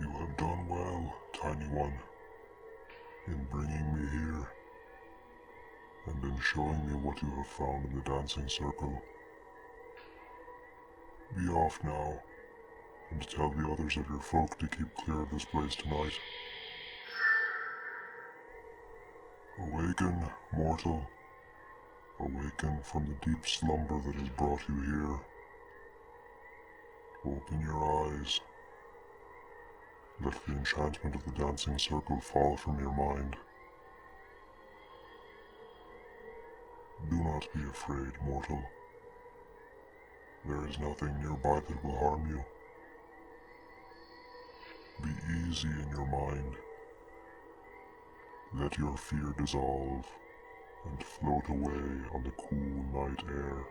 You have done well, Tiny One, in bringing me here, and in showing me what you have found in the dancing circle. Be off now, and tell the others of your folk to keep clear of this place tonight. Awaken, mortal. Awaken from the deep slumber that has brought you here. Open your eyes. Let the enchantment of the dancing circle fall from your mind. Do not be afraid, mortal. There is nothing nearby that will harm you. Be easy in your mind. Let your fear dissolve and float away on the cool night air.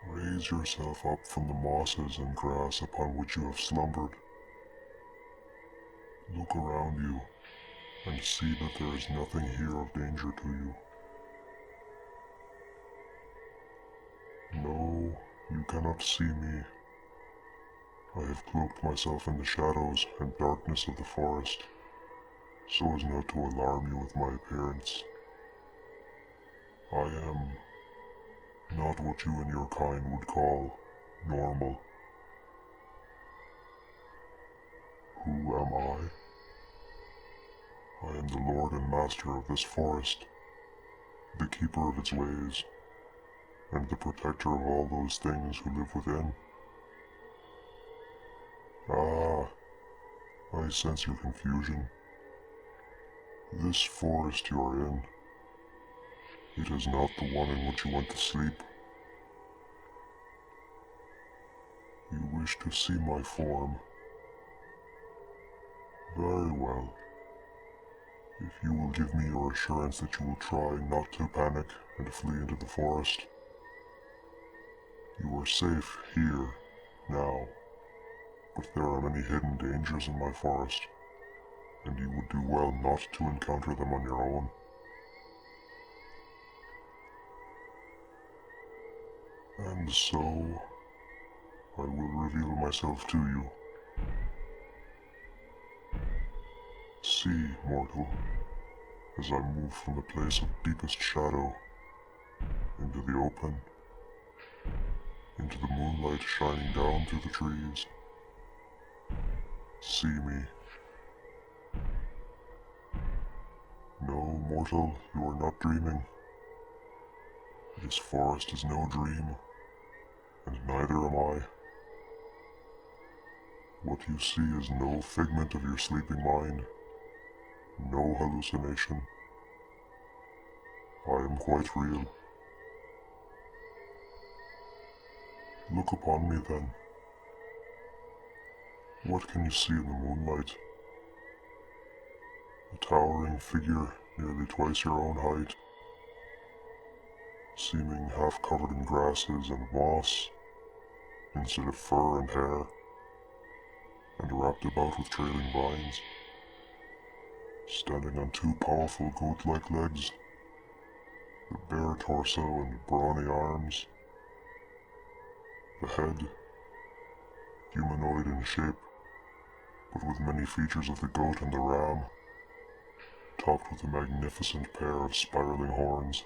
Raise yourself up from the mosses and grass upon which you have slumbered. Look around you and see that there is nothing here of danger to you. No, you cannot see me. I have cloaked myself in the shadows and darkness of the forest, so as not to alarm you with my appearance. I am not what you and your kind would call normal. Who am I? I am the lord and master of this forest, the keeper of its ways, and the protector of all those things who live within. Ah, I sense your confusion. This forest you are in, it is not the one in which you went to sleep. You wish to see my form. Very well. If you will give me your assurance that you will try not to panic and flee into the forest, you are safe here, now. But there are many hidden dangers in my forest, and you would do well not to encounter them on your own. And so, I will reveal myself to you. See, mortal, as I move from the place of deepest shadow into the open, into the moonlight shining down through the trees. See me. No, mortal, you are not dreaming. This forest is no dream, and neither am I. What you see is no figment of your sleeping mind, no hallucination. I am quite real. Look upon me then. What can you see in the moonlight? A towering figure nearly twice your own height, seeming half covered in grasses and moss, instead of fur and hair, and wrapped about with trailing vines, standing on two powerful goat-like legs, the bare torso and brawny arms, the head, humanoid in shape, but with many features of the goat and the ram, topped with a magnificent pair of spiraling horns.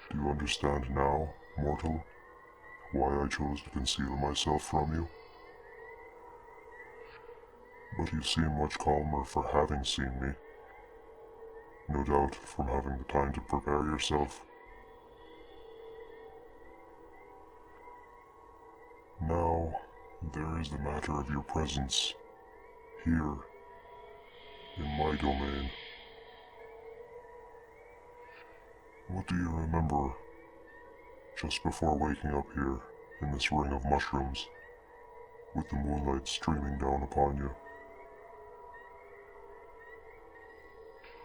Do you understand now, mortal, why I chose to conceal myself from you? But you seem much calmer for having seen me. No doubt from having the time to prepare yourself. Now, there is the matter of your presence, here, in my domain. What do you remember just before waking up here in this ring of mushrooms, with the moonlight streaming down upon you?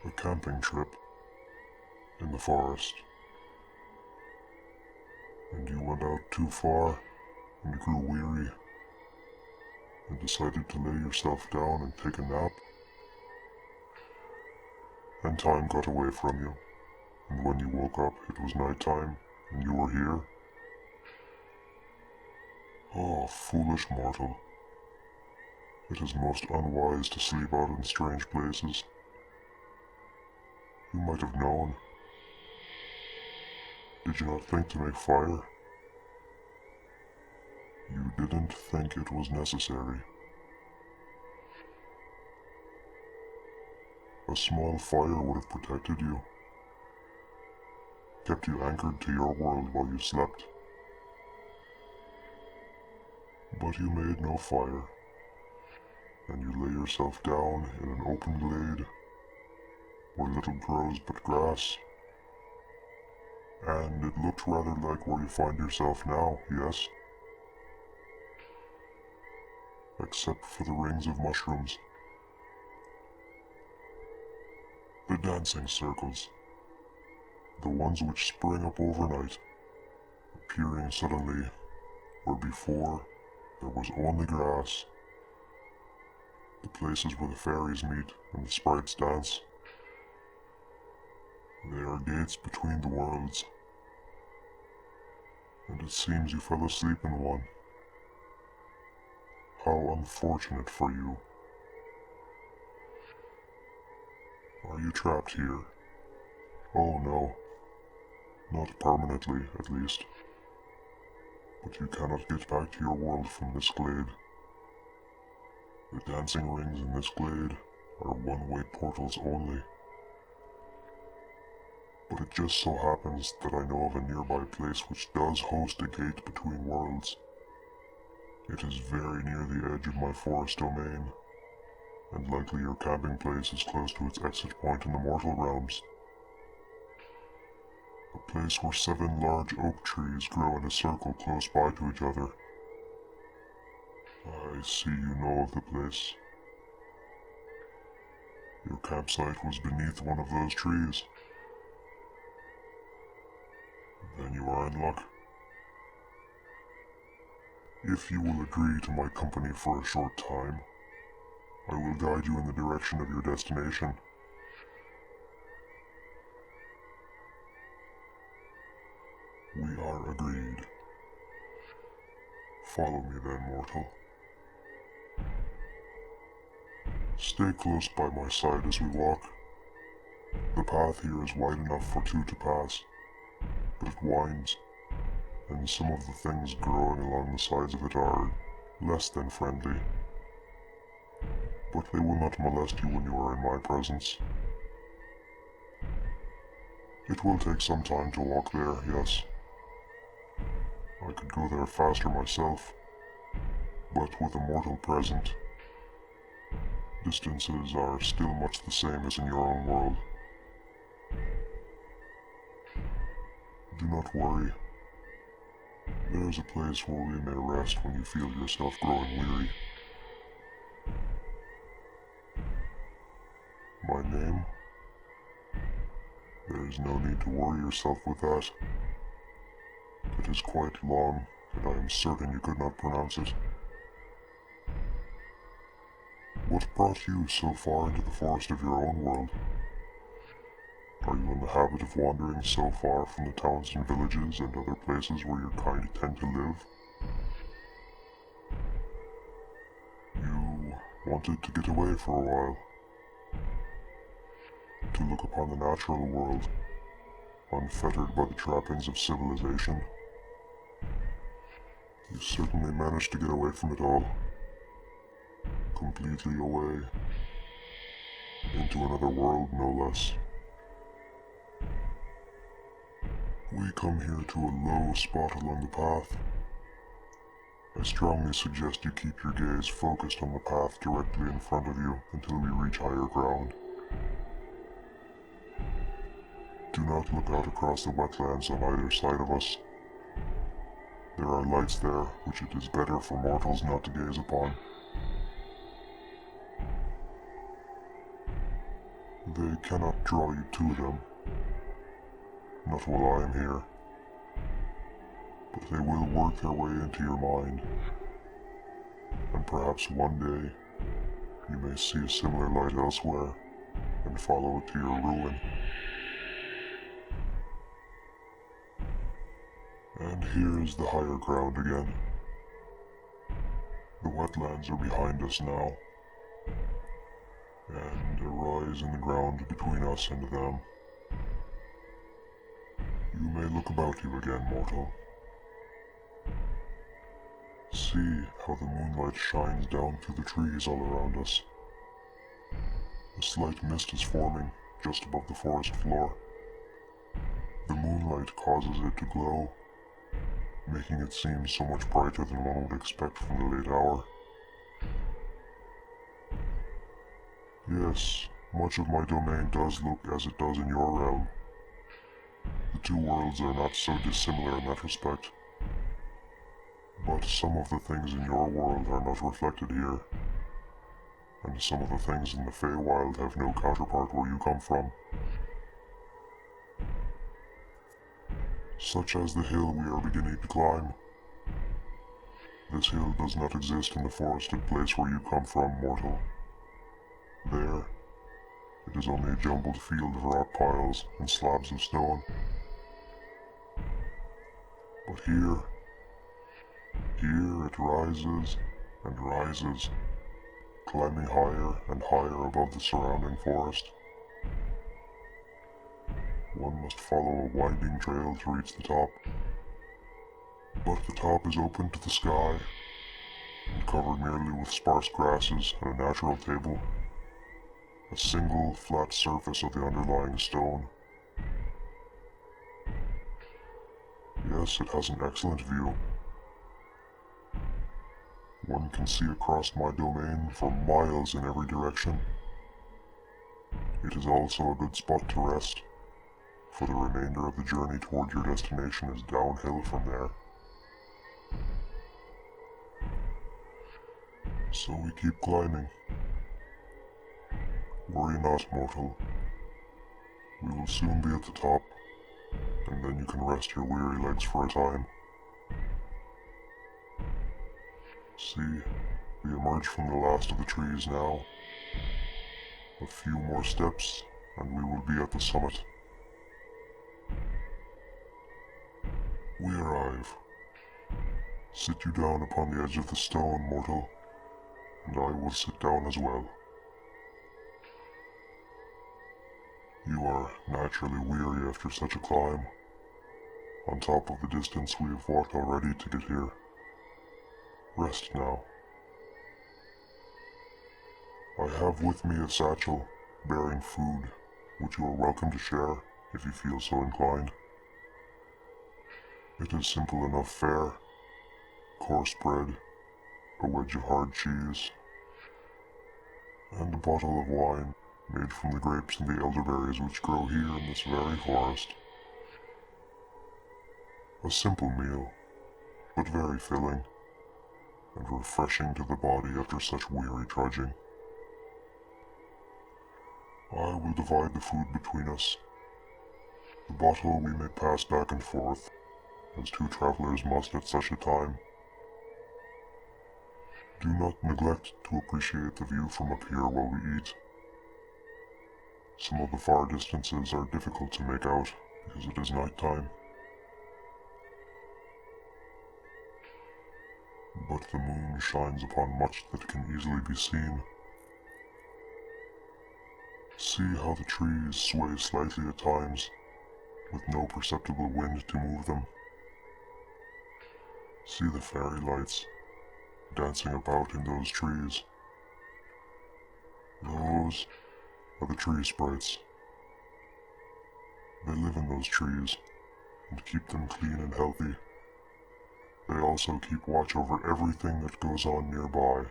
A camping trip in the forest, and you went out too far and grew weary and decided to lay yourself down and take a nap, and time got away from you, and when you woke up it was night time and you were here. Oh, foolish mortal. It is most unwise to sleep out in strange places. You might have known. Did you not think to make fire? You didn't think it was necessary. A small fire would have protected you, kept you anchored to your world while you slept. But you made no fire, and you lay yourself down in an open glade where little grows but grass. And it looked rather like where you find yourself now, yes? Except for the rings of mushrooms. The dancing circles. The ones which spring up overnight, appearing suddenly where before there was only grass. The places where the fairies meet and the sprites dance. They are gates between the worlds. And it seems you fell asleep in one. How unfortunate for you. Are you trapped here? Oh no. Not permanently, at least. But you cannot get back to your world from this glade. The dancing rings in this glade are one-way portals only. But it just so happens that I know of a nearby place which does host a gate between worlds. It is very near the edge of my forest domain, and likely your camping place is close to its exit point in the mortal realms. A place where 7 large oak trees grow in a circle close by to each other. I see you know of the place. Your campsite was beneath one of those trees. Then you are in luck. If you will agree to my company for a short time, I will guide you in the direction of your destination. We are agreed. Follow me then, mortal. Stay close by my side as we walk. The path here is wide enough for 2 to pass, but it winds, and some of the things growing along the sides of it are less than friendly. But they will not molest you when you are in my presence. It will take some time to walk there, yes. I could go there faster myself, but with a mortal present, distances are still much the same as in your own world. Do not worry. There is a place where we may rest when you feel yourself growing weary. My name? There is no need to worry yourself with that. It is quite long, and I am certain you could not pronounce it. What brought you so far into the forest of your own world? Are you in the habit of wandering so far from the towns and villages and other places where your kind tend to live? You wanted to get away for a while, to look upon the natural world, unfettered by the trappings of civilization. You certainly managed to get away from it all. Completely away. Into another world, no less. We come here to a low spot along the path. I strongly suggest you keep your gaze focused on the path directly in front of you until we reach higher ground. Do not look out across the wetlands on either side of us. There are lights there which it is better for mortals not to gaze upon. They cannot draw you to them. Not while I am here. But they will work their way into your mind. And perhaps one day, you may see a similar light elsewhere, and follow it to your ruin. And here is the higher ground again. The wetlands are behind us now, and a rise in the ground between us and them. You may look about you again, mortal. See how the moonlight shines down through the trees all around us. A slight mist is forming just above the forest floor. The moonlight causes it to glow, making it seem so much brighter than one would expect from the late hour. Yes, much of my domain does look as it does in your realm. The two worlds are not so dissimilar in that respect. But some of the things in your world are not reflected here, and some of the things in the Faewild have no counterpart where you come from. Such as the hill we are beginning to climb. This hill does not exist in the forested place where you come from, mortal. There, it is only a jumbled field of rock piles and slabs of stone. But here it rises and rises, climbing higher and higher above the surrounding forest. One must follow a winding trail to reach the top. But the top is open to the sky, and covered merely with sparse grasses and a natural table, a single flat surface of the underlying stone. Yes, it has an excellent view. One can see across my domain for miles in every direction. It is also a good spot to rest, for the remainder of the journey toward your destination is downhill from there. So we keep climbing. Worry not, mortal. We will soon be at the top, and then you can rest your weary legs for a time. See, we emerge from the last of the trees now. A few more steps, and we will be at the summit. We arrive. Sit you down upon the edge of the stone, mortal, and I will sit down as well. You are naturally weary after such a climb, on top of the distance we have walked already to get here. Rest now. I have with me a satchel bearing food, which you are welcome to share if you feel so inclined. It is simple enough fare: coarse bread, a wedge of hard cheese, and a bottle of wine made from the grapes and the elderberries which grow here in this very forest. A simple meal, but very filling, and refreshing to the body after such weary trudging. I will divide the food between us. The bottle we may pass back and forth, as two travelers must at such a time. Do not neglect to appreciate the view from up here while we eat. Some of the far distances are difficult to make out because it is night time. But the moon shines upon much that can easily be seen. See how the trees sway slightly at times, with no perceptible wind to move them. See the fairy lights dancing about in those trees. Those are the tree sprites. They live in those trees and keep them clean and healthy. They also keep watch over everything that goes on nearby,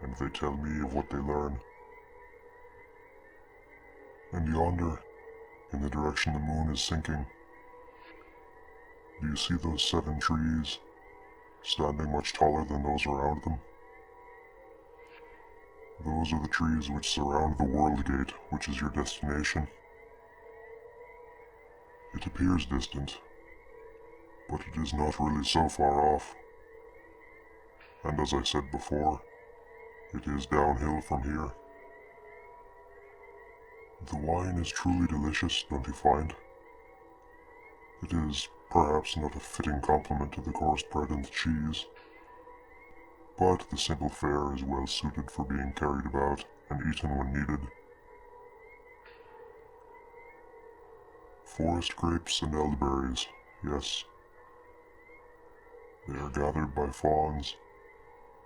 and they tell me of what they learn. And yonder, in the direction the moon is sinking, do you see those 7 trees, standing much taller than those around them? Those are the trees which surround the World Gate, which is your destination. It appears distant, but it is not really so far off. And as I said before, it is downhill from here. The wine is truly delicious, don't you find? It is perhaps not a fitting complement to the coarse bread and the cheese, but the simple fare is well suited for being carried about and eaten when needed. Forest grapes and elderberries, yes. They are gathered by fawns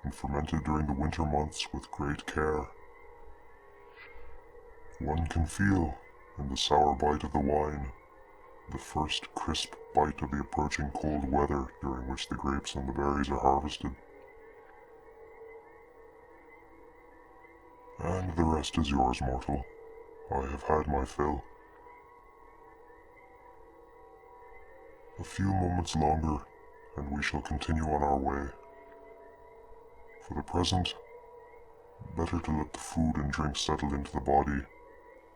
and fermented during the winter months with great care. One can feel, in the sour bite of the wine, the first crisp bite of the approaching cold weather during which the grapes and the berries are harvested. And the rest is yours, mortal. I have had my fill. A few moments longer, and we shall continue on our way. For the present, better to let the food and drink settle into the body,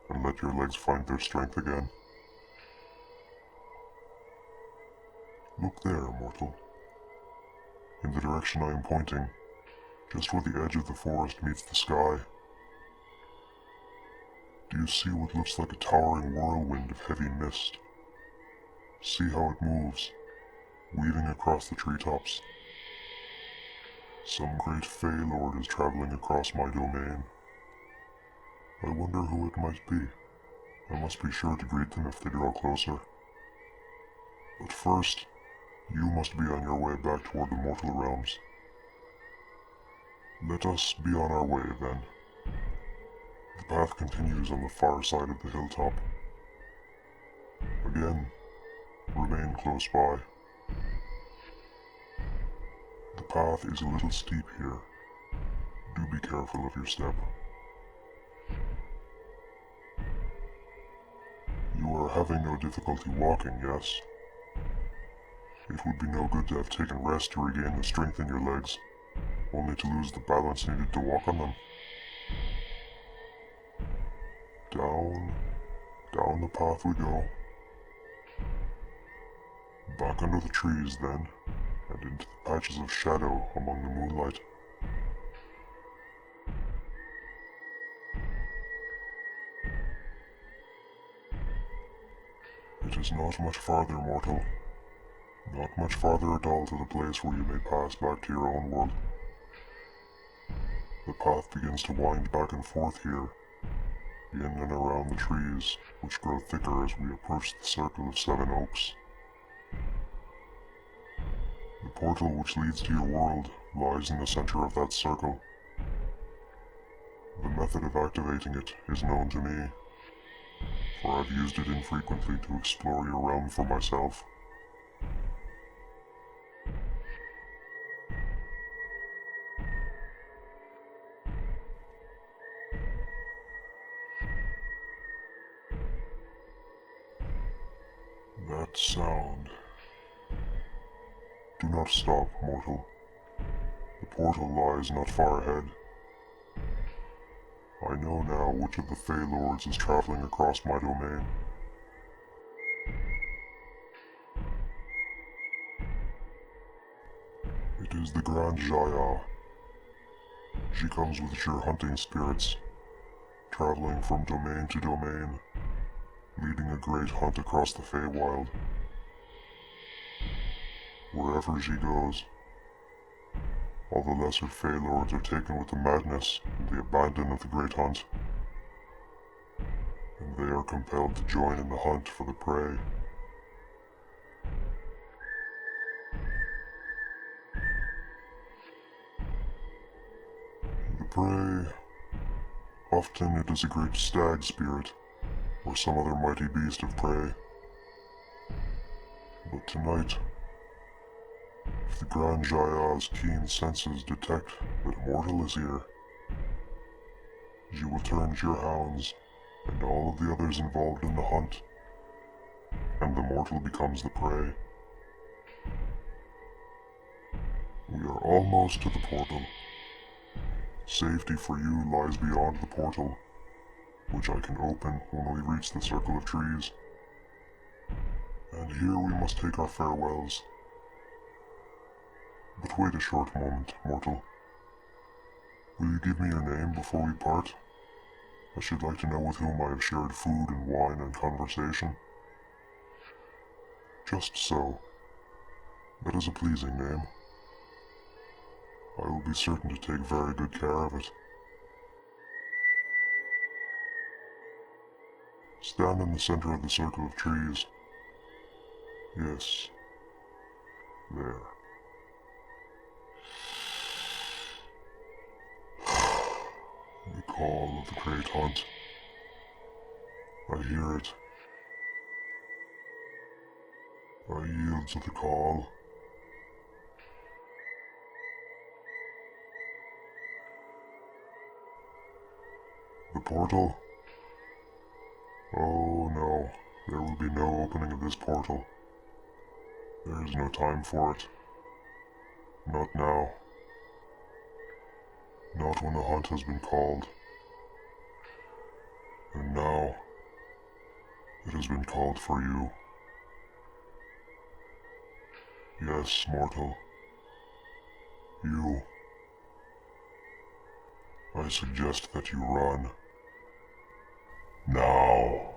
and let your legs find their strength again. Look there, mortal. In the direction I am pointing, just where the edge of the forest meets the sky. Do you see what looks like a towering whirlwind of heavy mist? See how it moves, weaving across the treetops. Some great Fey Lord is traveling across my domain. I wonder who it might be. I must be sure to greet them if they draw closer. But first, you must be on your way back toward the mortal realms. Let us be on our way, then. The path continues on the far side of the hilltop. Again, remain close by. The path is a little steep here. Do be careful of your step. You are having no difficulty walking, yes? It would be no good to have taken rest to regain the strength in your legs, only to lose the balance needed to walk on them. Down the path we go. Back under the trees, then, and into the patches of shadow among the moonlight. It is not much farther, mortal. Not much farther at all to the place where you may pass back to your own world. The path begins to wind back and forth here, in and around the trees, which grow thicker as we approach the circle of 7 oaks. The portal which leads to your world lies in the center of that circle. The method of activating it is known to me, for I've used it infrequently to explore your realm for myself. That sound. Do not stop, mortal. The portal lies not far ahead. I know now which of the Fey Lords is traveling across my domain. It is the Grand Jaya. She comes with your hunting spirits, traveling from domain to domain, leading a great hunt across the Faewild. Wherever she goes, all the lesser Fey Lords are taken with the madness and the abandon of the great hunt, and they are compelled to join in the hunt for the prey. The prey, often it is a great stag spirit, or some other mighty beast of prey. But tonight, if the Grand Jaya's keen senses detect that a mortal is here, she will turn to your hounds and all of the others involved in the hunt, and the mortal becomes the prey. We are almost to the portal. Safety for you lies beyond the portal, which I can open when we reach the circle of trees. And here we must take our farewells. But wait a short moment, mortal. Will you give me your name before we part? I should like to know with whom I have shared food and wine and conversation. Just so. That is a pleasing name. I will be certain to take very good care of it. Stand in the center of the circle of trees. Yes, there. The call of the great hunt. I hear it. I yield to the call. The portal? Oh no, there will be no opening of this portal. There is no time for it. Not now. Not when the hunt has been called. And now, it has been called for you. Yes, mortal. You. I suggest that you run. Now.